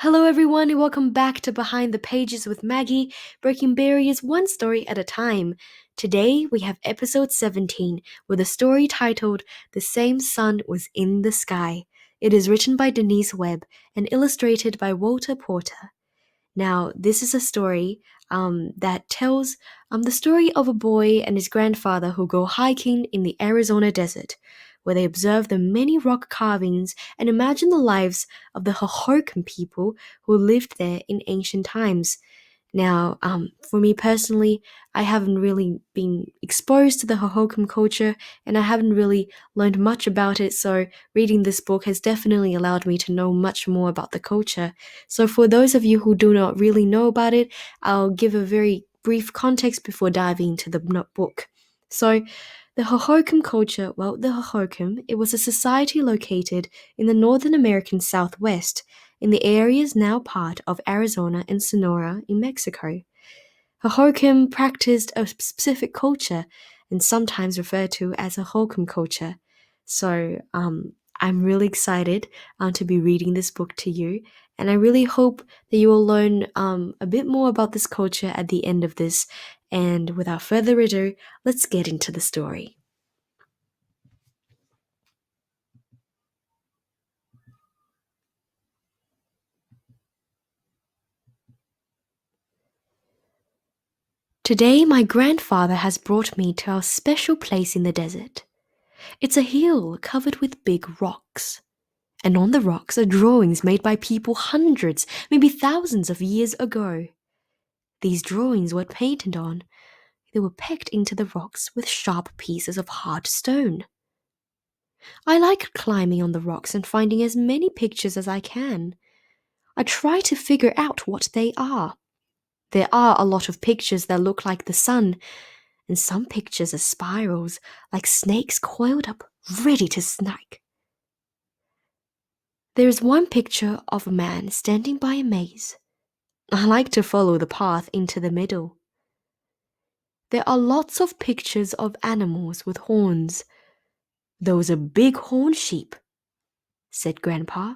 Hello, everyone, and welcome back to Behind the Pages with Maggie, breaking barriers one story at a time. Today, we have episode 17 with a story titled The Same Sun Was in the Sky. It is written by Denise Webb and illustrated by Walter Porter. Now, this is a story that tells the story of a boy and his grandfather who go hiking in the Arizona desert, where they observe the many rock carvings and imagine the lives of the Hohokan people who lived there in ancient times. Now, for me personally, I haven't really been exposed to the Hohokam culture and I haven't really learned much about it, so reading this book has definitely allowed me to know much more about the culture. So, for those of you who do not really know about it, I'll give a very brief context before diving into the book. So, the Hohokum culture, the Hohokum, it was a society located in the Northern American Southwest in the areas now part of Arizona and Sonora in Mexico. Hohokum practiced a specific culture and sometimes referred to as Hohokum culture. So I'm really excited to be reading this book to you, and I really hope that you will learn a bit more about this culture at the end of this. And without further ado, let's get into the story. Today, my grandfather has brought me to our special place in the desert. It's a hill covered with big rocks. And on the rocks are drawings made by people hundreds, maybe thousands of years ago. These drawings were painted on. They were pegged into the rocks with sharp pieces of hard stone. I like climbing on the rocks and finding as many pictures as I can. I try to figure out what they are. There are a lot of pictures that look like the sun, and some pictures are spirals, like snakes coiled up, ready to snag. There is one picture of a man standing by a maze. I like to follow the path into the middle. There are lots of pictures of animals with horns. Those are big horn sheep, said Grandpa.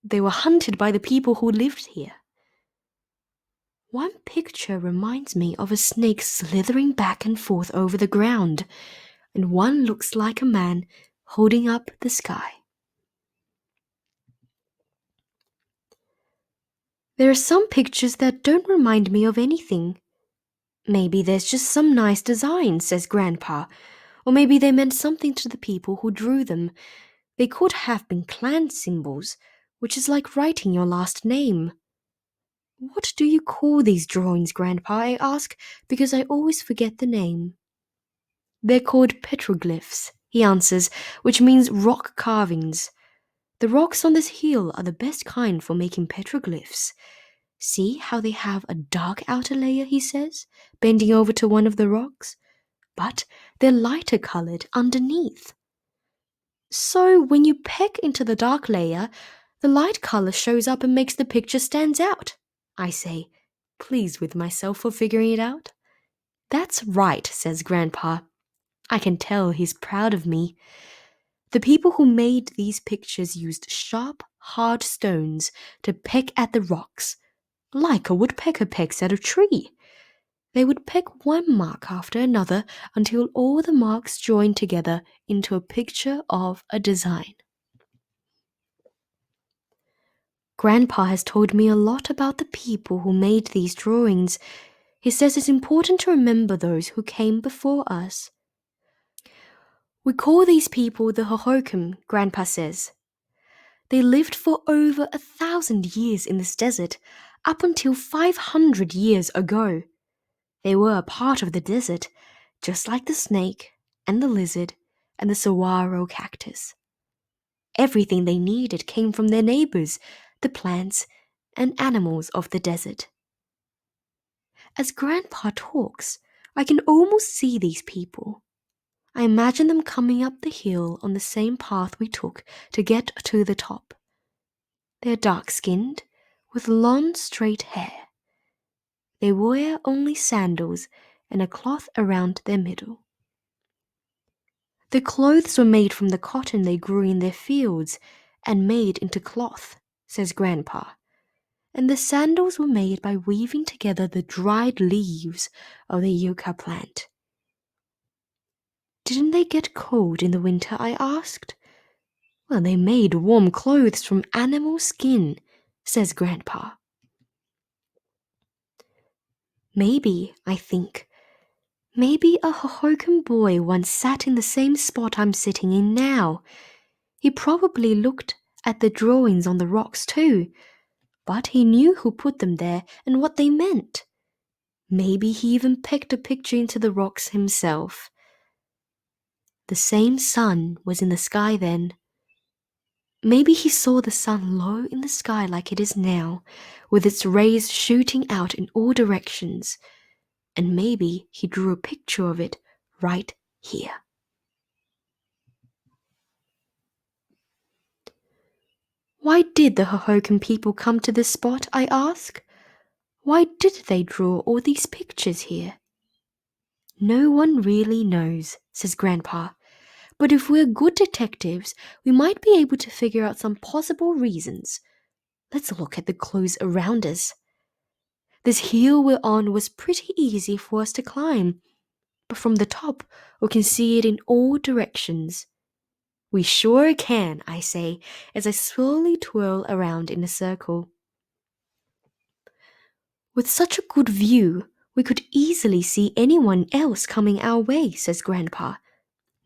They were hunted by the people who lived here. One picture reminds me of a snake slithering back and forth over the ground, and one looks like a man holding up the sky. There are some pictures that don't remind me of anything. Maybe there's just some nice design, says Grandpa, or maybe they meant something to the people who drew them. They could have been clan symbols, which is like writing your last name. What do you call these drawings, Grandpa? I ask, because I always forget the name. They're called petroglyphs, he answers, which means rock carvings. The rocks on this hill are the best kind for making petroglyphs. See how they have a dark outer layer, he says, bending over to one of the rocks? But they're lighter colored underneath. So when you peck into the dark layer, the light color shows up and makes the picture stands out, I say, pleased with myself for figuring it out. That's right, says Grandpa. I can tell he's proud of me. The people who made these pictures used sharp, hard stones to peck at the rocks, like a woodpecker pecks at a tree. They would peck one mark after another until all the marks joined together into a picture of a design. Grandpa has told me a lot about the people who made these drawings. He says it's important to remember those who came before us. We call these people the Hohokum, Grandpa says. They lived for over 1,000 years in this desert, up until 500 years ago. They were a part of the desert, just like the snake and the lizard and the saguaro cactus. Everything they needed came from their neighbors, the plants and animals of the desert. As Grandpa talks, I can almost see these people. I imagine them coming up the hill on the same path we took to get to the top. They're dark-skinned, with long, straight hair. They wear only sandals and a cloth around their middle. The clothes were made from the cotton they grew in their fields and made into cloth, says Grandpa. and the sandals were made by weaving together the dried leaves of the yucca plant. Didn't they get cold in the winter? I asked. Well, they made warm clothes from animal skin, says Grandpa. Maybe, I think, maybe a Hohokan boy once sat in the same spot I'm sitting in now. He probably looked at the drawings on the rocks too, but he knew who put them there and what they meant. Maybe he even pecked a picture into the rocks himself. The same sun was in the sky then. Maybe he saw the sun low in the sky like it is now, with its rays shooting out in all directions, and maybe he drew a picture of it right here. Why did the Hohokan people come to this spot, I ask? Why did they draw all these pictures here? No one really knows, says Grandpa. But if we're good detectives, we might be able to figure out some possible reasons. Let's look at the clues around us. This hill we're on was pretty easy for us to climb, but from the top we can see it in all directions. We sure can, I say, as I slowly twirl around in a circle. With such a good view, we could easily see anyone else coming our way, says Grandpa.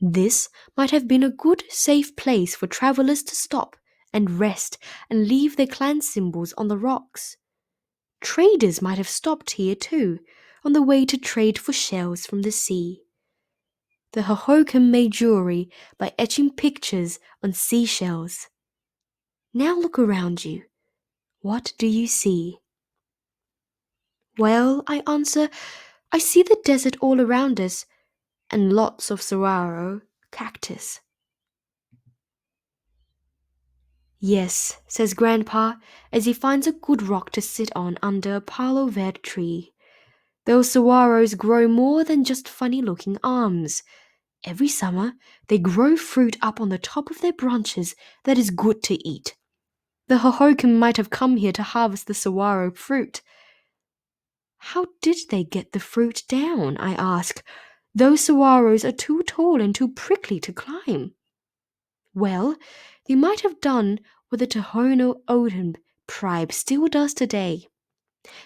This might have been a good, safe place for travelers to stop and rest and leave their clan symbols on the rocks. Traders might have stopped here too, on the way to trade for shells from the sea. The Hohokum made jewelry by etching pictures on seashells. Now look around you. What do you see? Well, I answer, I see the desert all around us and lots of saguaro cactus. Yes, says Grandpa, as he finds a good rock to sit on under a palo verde tree. Those saguaros grow more than just funny-looking arms. Every summer, they grow fruit up on the top of their branches that is good to eat. The Hohokum might have come here to harvest the saguaro fruit. How did they get the fruit down, I ask? Those saguaros are too tall and too prickly to climb. Well, they might have done what the Hohokum tribe still does today.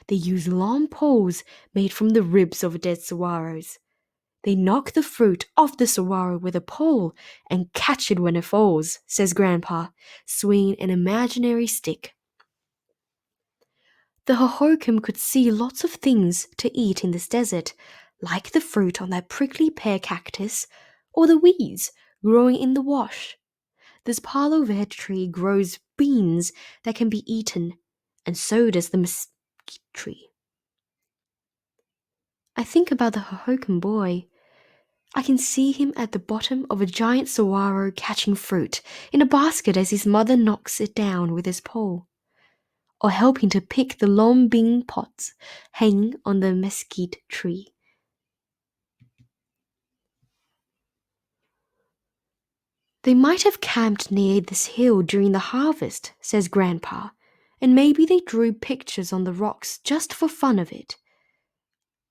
They use long poles made from the ribs of dead saguaros. They knock the fruit off the saguaro with a pole and catch it when it falls, says Grandpa, swinging an imaginary stick. The Hohokum could see lots of things to eat in this desert, like the fruit on that prickly pear cactus or the weeds growing in the wash. This palo verde tree grows beans that can be eaten, and so does the mesquite tree. I think about the Hohokum boy. I can see him at the bottom of a giant saguaro catching fruit in a basket as his mother knocks it down with his pole, or helping to pick the long bean pods hanging on the mesquite tree. They might have camped near this hill during the harvest, says Grandpa, and maybe they drew pictures on the rocks just for fun of it,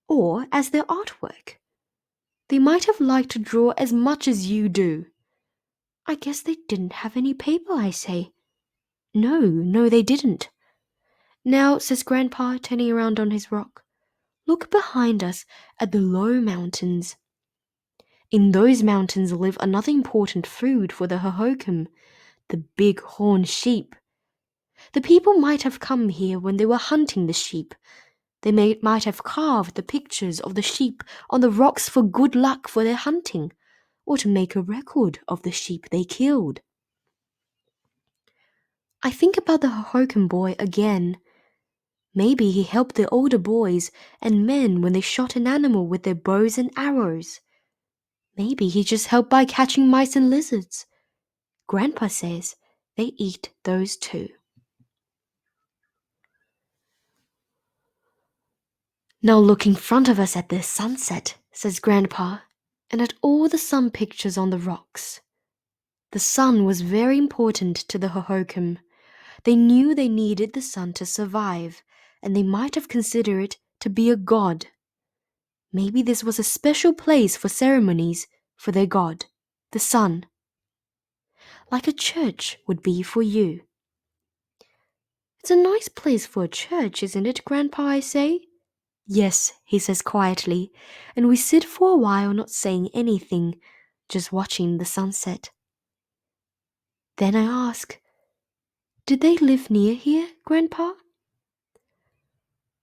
or as their artwork. They might have liked to draw as much as you do. I guess they didn't have any paper, I say. No, they didn't. Now, says Grandpa, turning around on his rock, look behind us at the low mountains. In those mountains live another important food for the Hohokum, the big horned sheep. The people might have come here when they were hunting the sheep. They might have carved the pictures of the sheep on the rocks for good luck for their hunting, or to make a record of the sheep they killed. I think about the Hohokum boy again. Maybe he helped the older boys and men when they shot an animal with their bows and arrows. Maybe he just helped by catching mice and lizards. Grandpa says they eat those too. Now look in front of us at the sunset, says Grandpa, and at all the sun pictures on the rocks. The sun was very important to the Hohokum. They knew they needed the sun to survive, and they might have considered it to be a god. Maybe this was a special place for ceremonies for their god, the sun, like a church would be for you. It's a nice place for a church, isn't it, Grandpa, I say? Yes, he says quietly, and we sit for a while not saying anything, just watching the sunset. Then I ask, did they live near here, Grandpa?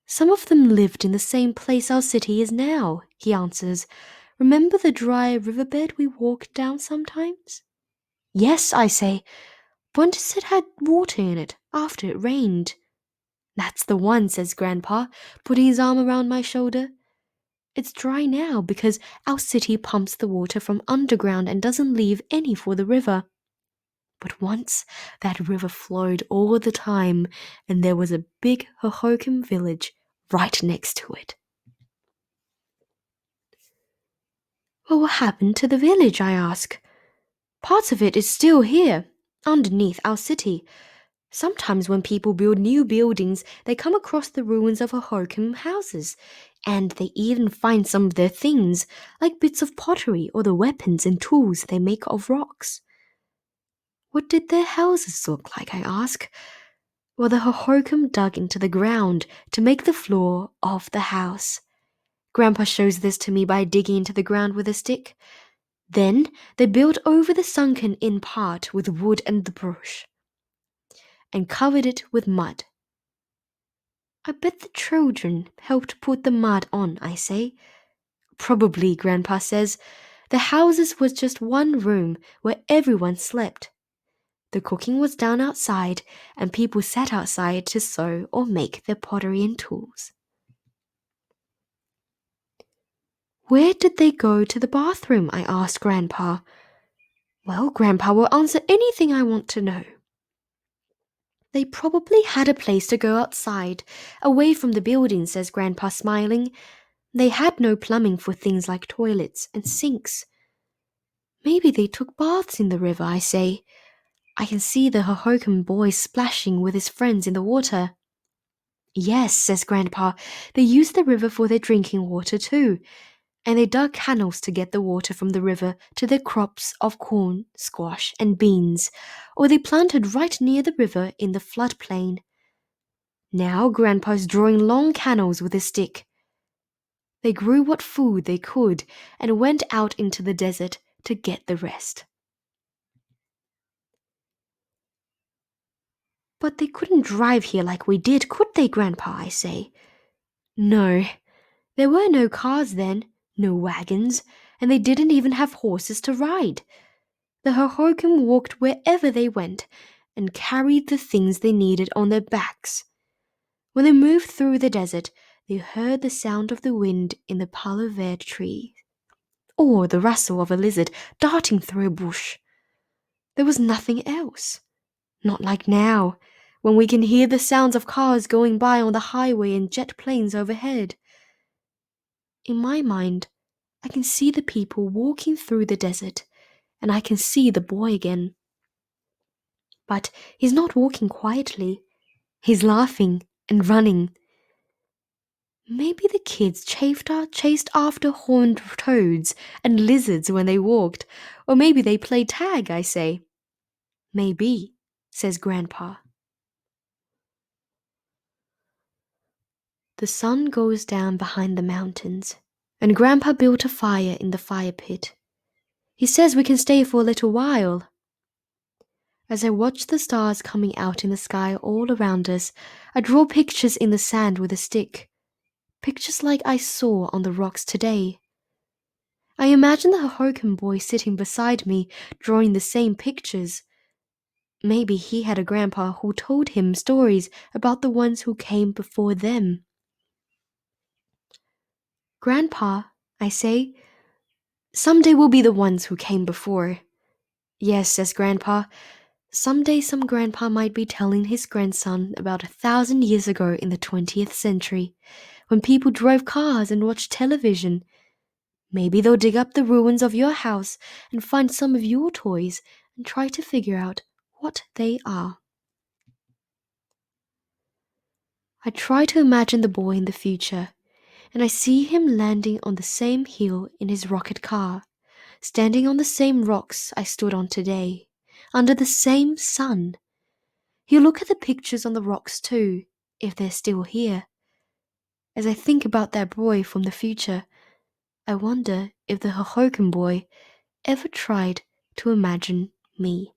Some of them lived in the same place our city is now, he answers. Remember the dry riverbed we walked down sometimes? Yes, I say. Once it had water in it after it rained. That's the one, says Grandpa, putting his arm around my shoulder. It's dry now because our city pumps the water from underground and doesn't leave any for the river. But once that river flowed all the time, and there was a big Hohokum village right next to it. Well, what happened to the village, I ask? Parts of it is still here, underneath our city. Sometimes when people build new buildings, they come across the ruins of Hohokum houses, and they even find some of their things, like bits of pottery or the weapons and tools they make of rocks. What did their houses look like, I ask? Well, the Hohokum dug into the ground to make the floor of the house. Grandpa shows this to me by digging into the ground with a stick. Then they built over the sunken-in part with wood and the brush, and covered it with mud. I bet the children helped put the mud on, I say. Probably, Grandpa says. The houses was just one room where everyone slept. The cooking was done outside, and people sat outside to sew or make their pottery and tools. Where did they go to the bathroom? I asked Grandpa. Well, Grandpa will answer anything I want to know. They probably had a place to go outside, away from the building, says Grandpa, smiling. They had no plumbing for things like toilets and sinks. Maybe they took baths in the river, I say. I can see the Hohokum boy splashing with his friends in the water. Yes, says Grandpa, they used the river for their drinking water too, and they dug canals to get the water from the river to their crops of corn, squash, and beans, or they planted right near the river in the floodplain. Now Grandpa's drawing long canals with his stick. They grew what food they could and went out into the desert to get the rest. But they couldn't drive here like we did, could they, Grandpa, I say? No, there were no cars then, no wagons, and they didn't even have horses to ride. The Hohokum walked wherever they went and carried the things they needed on their backs. When they moved through the desert, they heard the sound of the wind in the palo verde tree, or the rustle of a lizard darting through a bush. There was nothing else. Not like now, when we can hear the sounds of cars going by on the highway and jet planes overhead. In my mind, I can see the people walking through the desert, and I can see the boy again. But he's not walking quietly. He's laughing and running. Maybe the kids chased after horned toads and lizards when they walked, or maybe they played tag, I say. Maybe, says Grandpa. The sun goes down behind the mountains, and Grandpa built a fire in the fire pit. He says we can stay for a little while. As I watch the stars coming out in the sky all around us, I draw pictures in the sand with a stick. Pictures like I saw on the rocks today. I imagine the Hohokum boy sitting beside me, drawing the same pictures. Maybe he had a grandpa who told him stories about the ones who came before them. Grandpa, I say, someday we'll be the ones who came before. Yes, says Grandpa. Someday some grandpa might be telling his grandson about 1,000 years ago in the 20th century, when people drove cars and watched television. Maybe they'll dig up the ruins of your house and find some of your toys and try to figure out what they are. I try to imagine the boy in the future, and I see him landing on the same hill in his rocket car, standing on the same rocks I stood on today, under the same sun. He'll look at the pictures on the rocks too, if they're still here. As I think about that boy from the future, I wonder if the Hohokan boy ever tried to imagine me.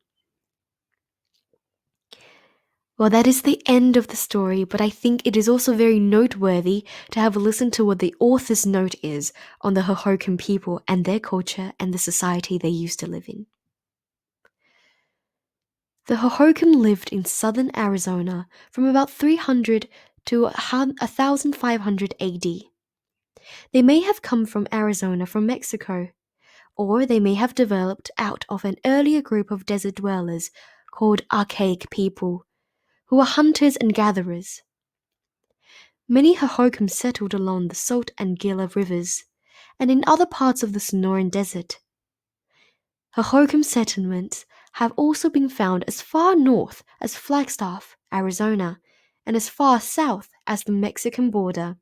Well, that is the end of the story, but I think it is also very noteworthy to have a listen to what the author's note is on the Hohokan people and their culture and the society they used to live in. The Hohokam lived in southern Arizona from about 300 to 1500 AD. They may have come from Arizona from Mexico, or they may have developed out of an earlier group of desert dwellers called Archaic people, who were hunters and gatherers. Many Hohokam settled along the Salt and Gila rivers, and in other parts of the Sonoran Desert. Hohokam settlements have also been found as far north as Flagstaff, Arizona, and as far south as the Mexican border.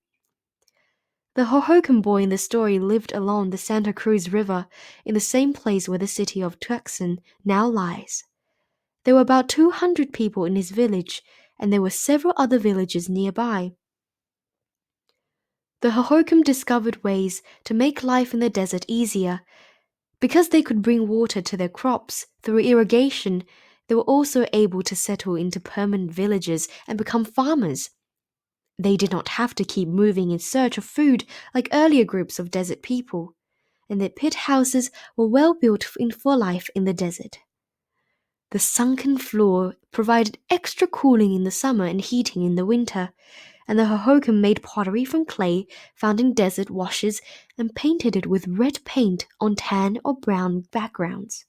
The Hohokam boy in the story lived along the Santa Cruz River in the same place where the city of Tucson now lies. There were about 200 people in his village, and there were several other villages nearby. The Hohokam discovered ways to make life in the desert easier. Because they could bring water to their crops through irrigation, they were also able to settle into permanent villages and become farmers. They did not have to keep moving in search of food like earlier groups of desert people, and their pit houses were well built for life in the desert. The sunken floor provided extra cooling in the summer and heating in the winter, and the Hohokam made pottery from clay found in desert washes and painted it with red paint on tan or brown backgrounds.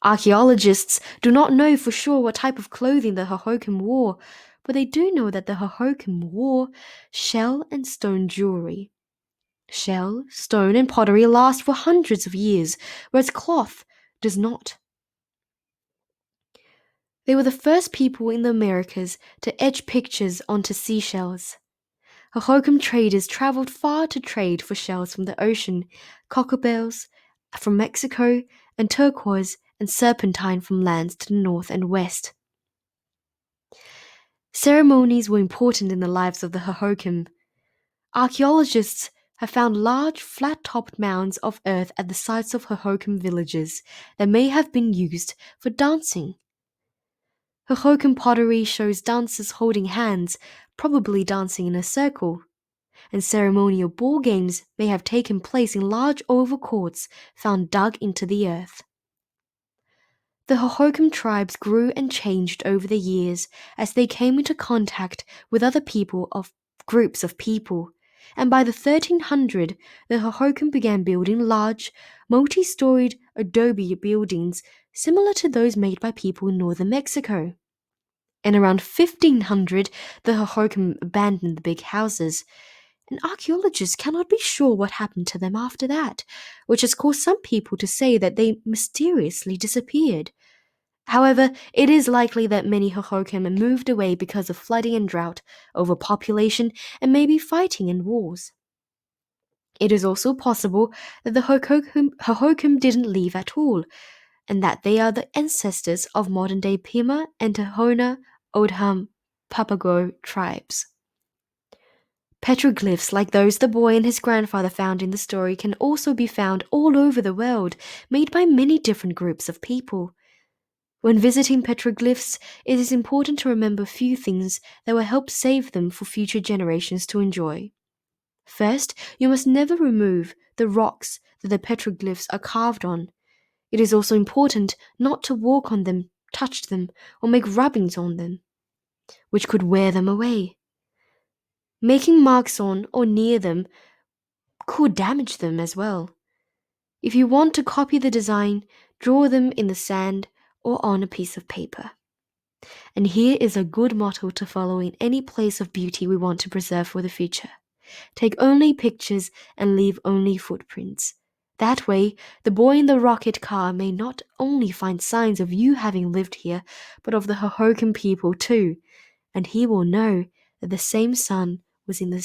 Archaeologists do not know for sure what type of clothing the Hohokam wore, but they do know that the Hohokam wore shell and stone jewelry. Shell, stone, and pottery last for hundreds of years, whereas cloth does not. They were the first people in the Americas to etch pictures onto seashells. Hohokum traders traveled far to trade for shells from the ocean, cocklebells from Mexico, and turquoise and serpentine from lands to the north and west. Ceremonies were important in the lives of the Hohokam. Archaeologists have found large, flat-topped mounds of earth at the sites of Hohokam villages that may have been used for dancing. Hohokam pottery shows dancers holding hands, probably dancing in a circle, and ceremonial ball games may have taken place in large oval courts found dug into the earth. The Hohokum tribes grew and changed over the years as they came into contact with other people of groups of people, and by the 1300s, the Hohokum began building large, multi-storied adobe buildings similar to those made by people in northern Mexico. And around 1500, the Hohokam abandoned the big houses, and archaeologists cannot be sure what happened to them after that, which has caused some people to say that they mysteriously disappeared. However, it is likely that many Hohokam moved away because of flooding and drought, overpopulation, and maybe fighting and wars. It is also possible that the Hohokam didn't leave at all, and that they are the ancestors of modern-day Pima and Tohono O'odham Papago tribes. Petroglyphs like those the boy and his grandfather found in the story can also be found all over the world, made by many different groups of people. When visiting petroglyphs, it is important to remember a few things that will help save them for future generations to enjoy. First, you must never remove the rocks that the petroglyphs are carved on. It is also important not to walk on them, touch them, or make rubbings on them, which could wear them away. Making marks on or near them could damage them as well. If you want to copy the design, draw them in the sand or on a piece of paper. And here is a good motto to follow in any place of beauty we want to preserve for the future. Take only pictures and leave only footprints. That way, the boy in the rocket car may not only find signs of you having lived here, but of the Hohokan people too, and he will know that the same sun was in the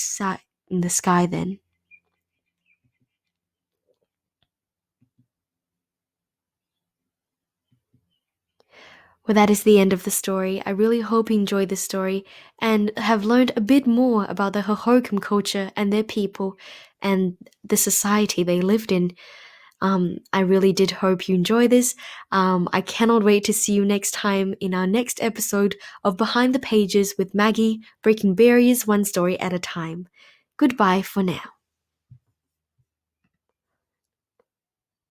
sky then. Well, that is the end of the story. I really hope you enjoyed this story and have learned a bit more about the Hohokum culture and their people and the society they lived in. I really did hope you enjoy this. I cannot wait to see you next time in our next episode of Behind the Pages with Maggie, breaking barriers one story at a time. Goodbye for now.